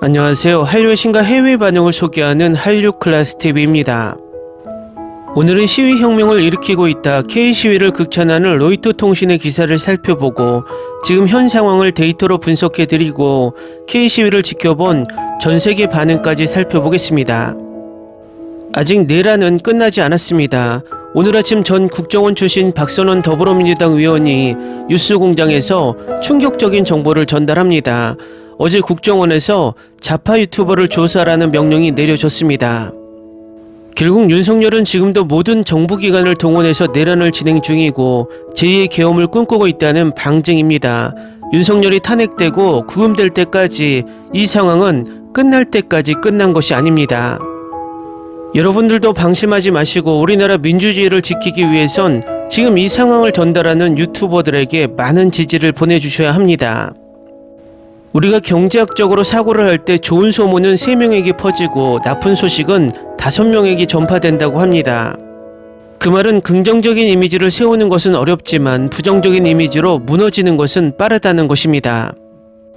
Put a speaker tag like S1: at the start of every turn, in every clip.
S1: 안녕하세요. 한류의 신과 해외 반응을 소개하는 한류클래스TV입니다. 오늘은 시위혁명을 일으키고 있다 K시위를 극찬하는 로이터 통신의 기사를 살펴보고 지금 현 상황을 데이터로 분석해드리고 K시위를 지켜본 전세계 반응까지 살펴보겠습니다. 아직 내란은 끝나지 않았습니다. 오늘 아침 전 국정원 출신 박선원 더불어민주당 의원이 뉴스공장에서 충격적인 정보를 전달합니다. 어제 국정원에서 좌파 유튜버를 조사하라는 명령이 내려졌습니다. 결국 윤석열은 지금도 모든 정부기관을 동원해서 내란을 진행 중이고 제2의 계엄을 꿈꾸고 있다는 방증입니다. 윤석열이 탄핵되고 구금될 때까지 이 상황은 끝날 때까지 끝난 것이 아닙니다. 여러분들도 방심하지 마시고 우리나라 민주주의를 지키기 위해선 지금 이 상황을 전달하는 유튜버들에게 많은 지지를 보내주셔야 합니다. 우리가 경제학적으로 사고를 할 때 좋은 소문은 3명에게 퍼지고 나쁜 소식은 5명에게 전파된다고 합니다. 그 말은 긍정적인 이미지를 세우는 것은 어렵지만 부정적인 이미지로 무너지는 것은 빠르다는 것입니다.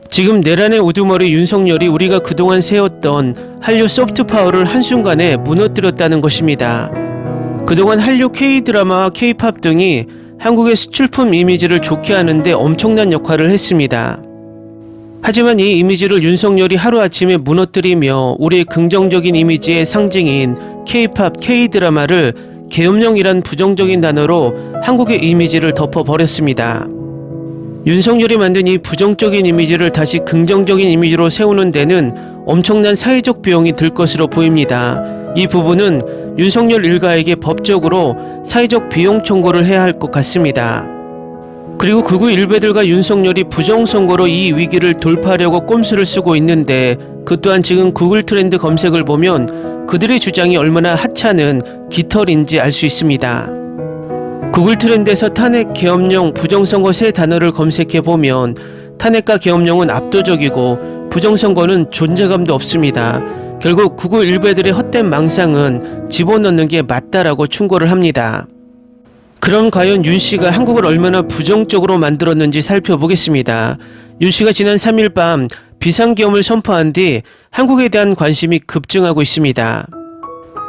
S1: 지금 내란의 우두머리 윤석열이 우리가 그동안 세웠던 한류 소프트파워를 한순간에 무너뜨렸다는 것입니다. 그동안 한류 K드라마와 K팝 등이 한국의 수출품 이미지를 좋게 하는데 엄청난 역할을 했습니다. 하지만 이 이미지를 윤석열이 하루아침에 무너뜨리며 우리의 긍정적인 이미지의 상징인 K팝, K드라마를 계엄령이란 부정적인 단어로 한국의 이미지를 덮어버렸습니다. 윤석열이 만든 이 부정적인 이미지를 다시 긍정적인 이미지로 세우는 데는 엄청난 사회적 비용이 들 것으로 보입니다. 이 부분은 윤석열 일가에게 법적으로 사회적 비용 청구를 해야 할 것 같습니다. 그리고 극우 일베들과 윤석열이 부정선거로 이 위기를 돌파하려고 꼼수를 쓰고 있는데 그 또한 지금 구글 트렌드 검색을 보면 그들의 주장이 얼마나 하찮은 깃털인지 알 수 있습니다. 구글 트렌드에서 탄핵, 계엄령, 부정선거 세 단어를 검색해보면 탄핵과 계엄령은 압도적이고 부정선거는 존재감도 없습니다. 결국 극우 일베들의 헛된 망상은 집어넣는 게 맞다라고 충고를 합니다. 그럼 과연 윤씨가 한국을 얼마나 부정적으로 만들었는지 살펴보겠습니다. 윤씨가 지난 3일 밤 비상계엄을 선포한 뒤 한국에 대한 관심이 급증하고 있습니다.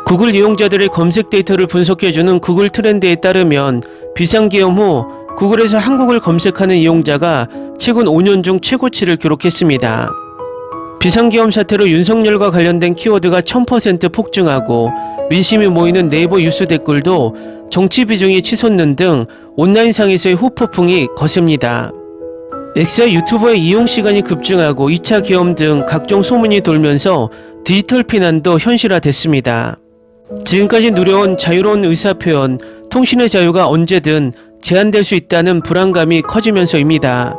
S1: 구글 이용자들의 검색 데이터를 분석해주는 구글 트렌드에 따르면 비상계엄 후 구글에서 한국을 검색하는 이용자가 최근 5년 중 최고치를 기록했습니다. 비상계엄 사태로 윤석열과 관련된 키워드가 1000% 폭증하고 민심이 모이는 네이버 뉴스 댓글도 정치 비중이 치솟는 등 온라인상에서의 후폭풍이 거셉니다. X와 유튜버의 이용 시간이 급증하고 2차 계엄 등 각종 소문이 돌면서 디지털 피난도 현실화됐습니다. 지금까지 누려온 자유로운 의사표현, 통신의 자유가 언제든 제한될 수 있다는 불안감이 커지면서입니다.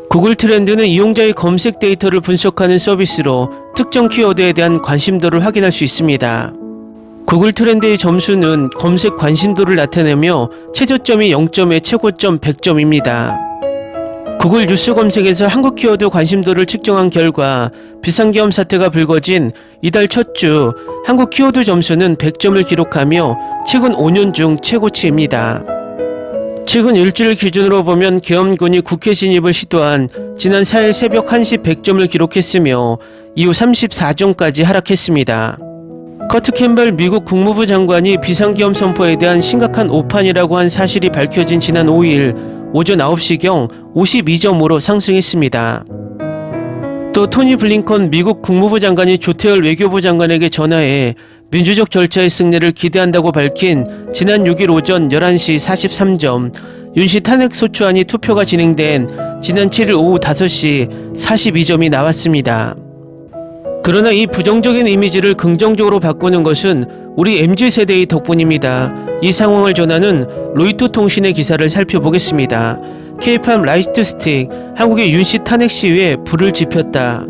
S1: 구글 트렌드는 이용자의 검색 데이터를 분석하는 서비스로 특정 키워드에 대한 관심도를 확인할 수 있습니다. 구글 트렌드의 점수는 검색 관심도를 나타내며 최저점이 0점에 최고점 100점입니다. 구글 뉴스 검색에서 한국 키워드 관심도를 측정한 결과 비상계엄 사태가 불거진 이달 첫 주 한국 키워드 점수는 100점을 기록하며 최근 5년 중 최고치입니다. 최근 일주일 기준으로 보면 계엄군이 국회 진입을 시도한 지난 4일 새벽 1시 100점을 기록했으며 이후 34점까지 하락했습니다. 커트 캠벨 미국 국무부 장관이 비상계엄 선포에 대한 심각한 오판이라고 한 사실이 밝혀진 지난 5일 오전 9시경 52점으로 상승했습니다. 또 토니 블링컨 미국 국무부 장관이 조태열 외교부 장관에게 전화해 민주적 절차의 승리를 기대한다고 밝힌 지난 6일 오전 11시 43점, 윤씨 탄핵소추안이 투표가 진행된 지난 7일 오후 5시 42점이 나왔습니다. 그러나 이 부정적인 이미지를 긍정적으로 바꾸는 것은 우리 MZ세대의 덕분입니다. 이 상황을 전하는 로이터 통신의 기사를 살펴보겠습니다. K팝 라이트스틱, 한국의 윤씨 탄핵 시위에 불을 지폈다.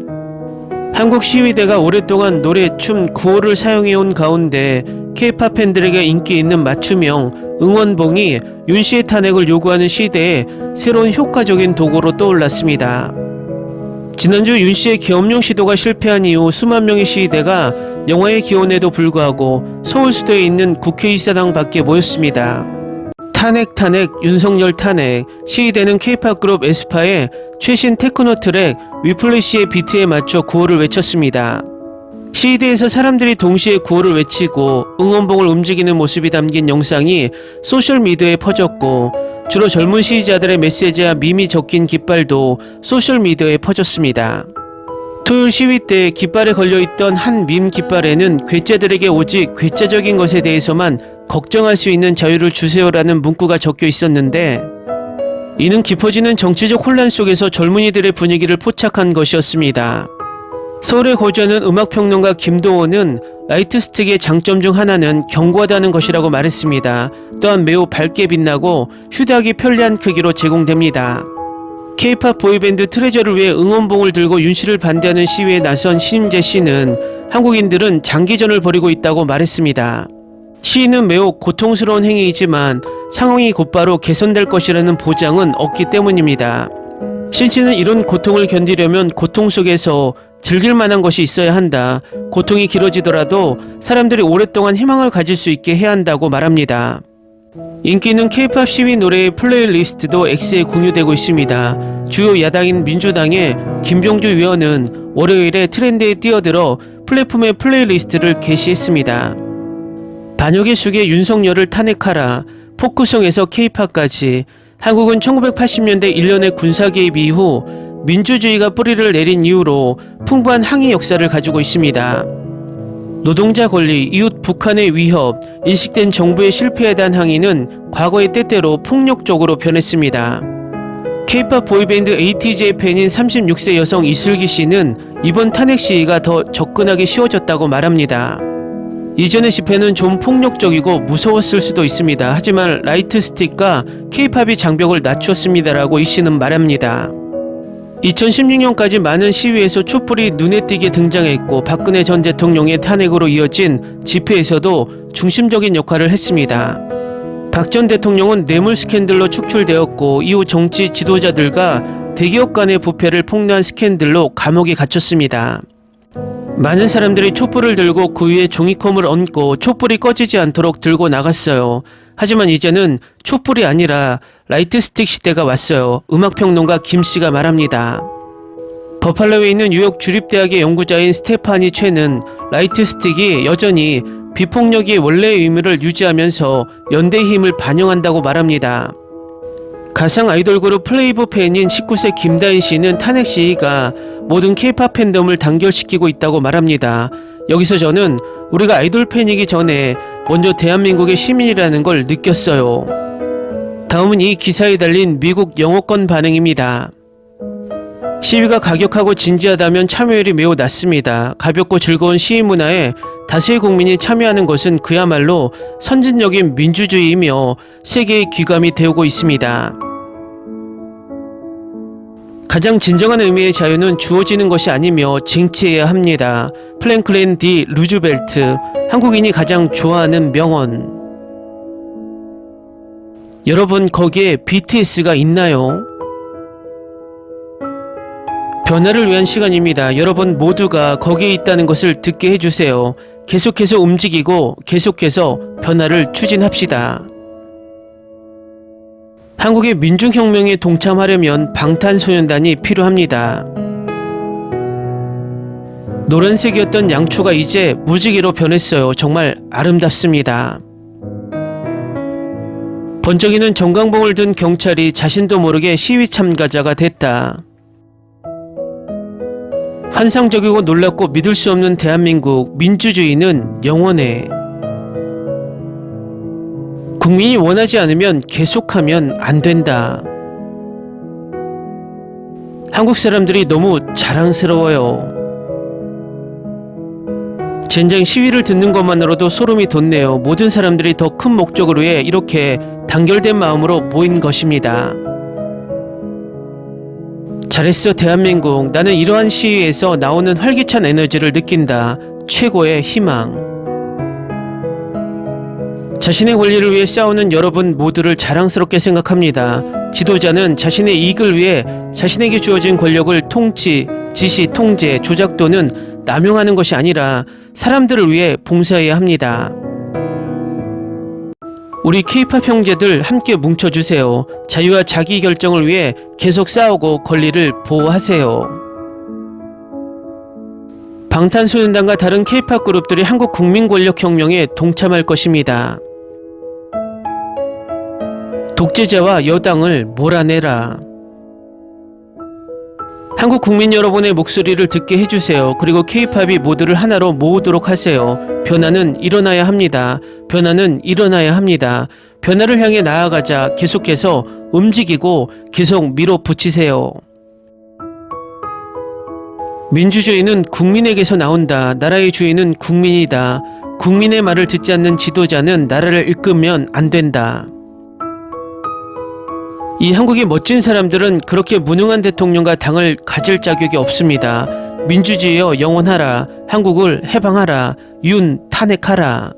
S1: 한국 시위대가 오랫동안 노래, 춤, 구호를 사용해온 가운데 K팝 팬들에게 인기 있는 맞춤형 응원봉이 윤씨의 탄핵을 요구하는 시대에 새로운 효과적인 도구로 떠올랐습니다. 지난주 윤씨의 계엄령 시도가 실패한 이후 수만 명의 시위대가 영화의 기원에도 불구하고 서울 수도에 있는 국회의사당 밖에 모였습니다. 탄핵 윤석열 탄핵. 시위대는 K-POP 그룹 에스파의 최신 테크노 트랙 위플래시의 비트에 맞춰 구호를 외쳤습니다. 시위대에서 사람들이 동시에 구호를 외치고 응원봉을 움직이는 모습이 담긴 영상이 소셜미디어에 퍼졌고, 주로 젊은 시위자들의 메시지와 밈이 적힌 깃발도 소셜미디어에 퍼졌습니다. 토요일 시위 때 깃발에 걸려있던 한 밈 깃발에는 괴짜들에게 오직 괴짜적인 것에 대해서만 걱정할 수 있는 자유를 주세요라는 문구가 적혀 있었는데, 이는 깊어지는 정치적 혼란 속에서 젊은이들의 분위기를 포착한 것이었습니다. 서울에 거주하는 음악평론가 김도호는 라이트 스틱의 장점 중 하나는 견고하다는 것이라고 말했습니다. 또한 매우 밝게 빛나고 휴대하기 편리한 크기로 제공됩니다. K-POP 보이밴드 트레저를 위해 응원봉을 들고 윤씨를 반대하는 시위에 나선 신임재 씨는 한국인들은 장기전을 벌이고 있다고 말했습니다. 시위는 매우 고통스러운 행위이지만 상황이 곧바로 개선될 것이라는 보장은 없기 때문입니다. 신 씨는 이런 고통을 견디려면 고통 속에서 즐길 만한 것이 있어야 한다. 고통이 길어지더라도 사람들이 오랫동안 희망을 가질 수 있게 해야 한다고 말합니다. 인기 있는 K-POP 시위 노래의 플레이리스트도 X에 공유되고 있습니다. 주요 야당인 민주당의 김병주 의원은 월요일에 트렌드에 뛰어들어 플랫폼의 플레이리스트를 게시했습니다. 반역의 숙의 윤석열을 탄핵하라, 포크송에서 K-POP까지. 한국은 1980년대 일련의 군사 개입 이후 민주주의가 뿌리를 내린 이후로 풍부한 항의 역사를 가지고 있습니다. 노동자 권리, 이웃 북한의 위협, 일식된 정부의 실패에 대한 항의는 과거의 때때로 폭력적으로 변했습니다. K-POP 보이밴드 ATJ 팬인 36세 여성 이슬기 씨는 이번 탄핵 시위가 더 접근하기 쉬워졌다고 말합니다. 이전의 집회는 좀 폭력적이고 무서웠을 수도 있습니다. 하지만 라이트 스틱과 K-POP이 장벽을 낮추었습니다라고 이 씨는 말합니다. 2016년까지 많은 시위에서 촛불이 눈에 띄게 등장했고, 박근혜 전 대통령의 탄핵으로 이어진 집회에서도 중심적인 역할을 했습니다. 박 전 대통령은 뇌물 스캔들로 축출되었고, 이후 정치 지도자들과 대기업 간의 부패를 폭로한 스캔들로 감옥에 갇혔습니다. 많은 사람들이 촛불을 들고 그 위에 종이컵을 얹고 촛불이 꺼지지 않도록 들고 나갔어요. 하지만 이제는 촛불이 아니라 라이트 스틱 시대가 왔어요. 음악평론가 김씨가 말합니다. 버팔로에 있는 뉴욕 주립대학의 연구자인 스테파니 최는 라이트 스틱이 여전히 비폭력의 원래의 의미를 유지하면서 연대의 힘을 반영한다고 말합니다. 가상 아이돌 그룹 플레이브 팬인 19세 김다인 씨는 탄핵 시위가 모든 K-POP 팬덤을 단결시키고 있다고 말합니다. 여기서 저는 우리가 아이돌 팬이기 전에 먼저 대한민국의 시민이라는 걸 느꼈어요. 다음은 이 기사에 달린 미국 영어권 반응입니다. 시위가 가격하고 진지하다면 참여율이 매우 낮습니다. 가볍고 즐거운 시위 문화에 다수의 국민이 참여하는 것은 그야말로 선진적인 민주주의이며 세계의 귀감이 되오고 있습니다. 가장 진정한 의미의 자유는 주어지는 것이 아니며 쟁취해야 합니다. 프랭클린 디 루즈벨트, 한국인이 가장 좋아하는 명언. 여러분, 거기에 BTS가 있나요? 변화를 위한 시간입니다. 여러분 모두가 거기에 있다는 것을 듣게 해주세요. 계속해서 움직이고 계속해서 변화를 추진합시다. 한국의 민중혁명에 동참하려면 방탄소년단이 필요합니다. 노란색이었던 양초가 이제 무지개로 변했어요. 정말 아름답습니다. 번쩍이는 전광봉을 든 경찰이 자신도 모르게 시위 참가자가 됐다. 환상적이고 놀랍고 믿을 수 없는 대한민국, 민주주의는 영원해. 국민이 원하지 않으면 계속하면 안 된다. 한국 사람들이 너무 자랑스러워요. 젠장 시위를 듣는 것만으로도 소름이 돋네요. 모든 사람들이 더 큰 목적을 위해 이렇게 단결된 마음으로 모인 것입니다. 잘했어 대한민국. 나는 이러한 시위에서 나오는 활기찬 에너지를 느낀다. 최고의 희망. 자신의 권리를 위해 싸우는 여러분 모두를 자랑스럽게 생각합니다. 지도자는 자신의 이익을 위해 자신에게 주어진 권력을 통치, 지시, 통제, 조작 또는 남용하는 것이 아니라 사람들을 위해 봉사해야 합니다. 우리 K-팝 형제들 함께 뭉쳐주세요. 자유와 자기 결정을 위해 계속 싸우고 권리를 보호하세요. 방탄소년단과 다른 K-팝 그룹들이 한국 국민권력혁명에 동참할 것입니다. 독재자와 여당을 몰아내라. 한국 국민 여러분의 목소리를 듣게 해주세요. 그리고 K-팝이 모두를 하나로 모으도록 하세요. 변화는 일어나야 합니다. 변화는 일어나야 합니다. 변화를 향해 나아가자. 계속해서 움직이고 계속 밀어붙이세요. 민주주의는 국민에게서 나온다. 나라의 주인은 국민이다. 국민의 말을 듣지 않는 지도자는 나라를 이끌면 안 된다. 이 한국의 멋진 사람들은 그렇게 무능한 대통령과 당을 가질 자격이 없습니다. 민주주의여 영원하라. 한국을 해방하라. 윤 탄핵하라.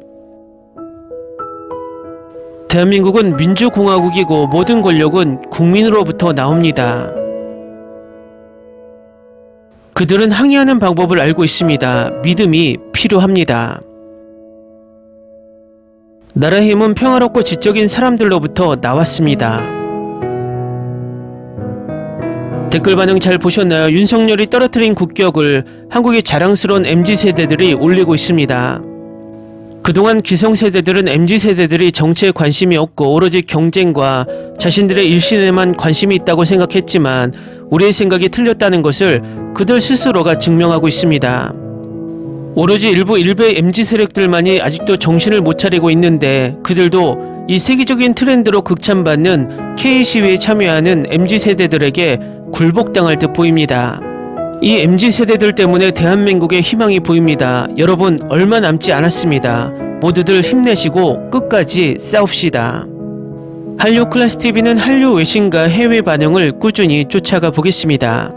S1: 대한민국은 민주공화국이고 모든 권력은 국민으로부터 나옵니다. 그들은 항의하는 방법을 알고 있습니다. 믿음이 필요합니다. 나라의 힘은 평화롭고 지적인 사람들로부터 나왔습니다. 댓글 반응 잘 보셨나요? 윤석열이 떨어뜨린 국격을 한국의 자랑스러운 MZ세대들이 올리고 있습니다. 그동안 기성세대들은 MZ세대들이 정치에 관심이 없고 오로지 경쟁과 자신들의 일신에만 관심이 있다고 생각했지만 우리의 생각이 틀렸다는 것을 그들 스스로가 증명하고 있습니다. 오로지 일부 일베 MZ 세력들만이 아직도 정신을 못 차리고 있는데 그들도 이 세계적인 트렌드로 극찬받는 K시위에 참여하는 MZ세대들에게 굴복당할 듯 보입니다. 이 MZ세대들 때문에 대한민국에 희망이 보입니다. 여러분 얼마 남지 않았습니다. 모두들 힘내시고 끝까지 싸웁시다. 한류클래스TV는 한류 외신과 해외 반응을 꾸준히 쫓아가 보겠습니다.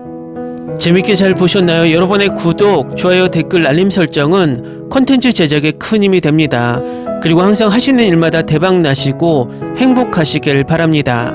S1: 재밌게 잘 보셨나요? 여러분의 구독, 좋아요, 댓글, 알림 설정은 컨텐츠 제작에 큰 힘이 됩니다. 그리고 항상 하시는 일마다 대박 나시고 행복하시길 바랍니다.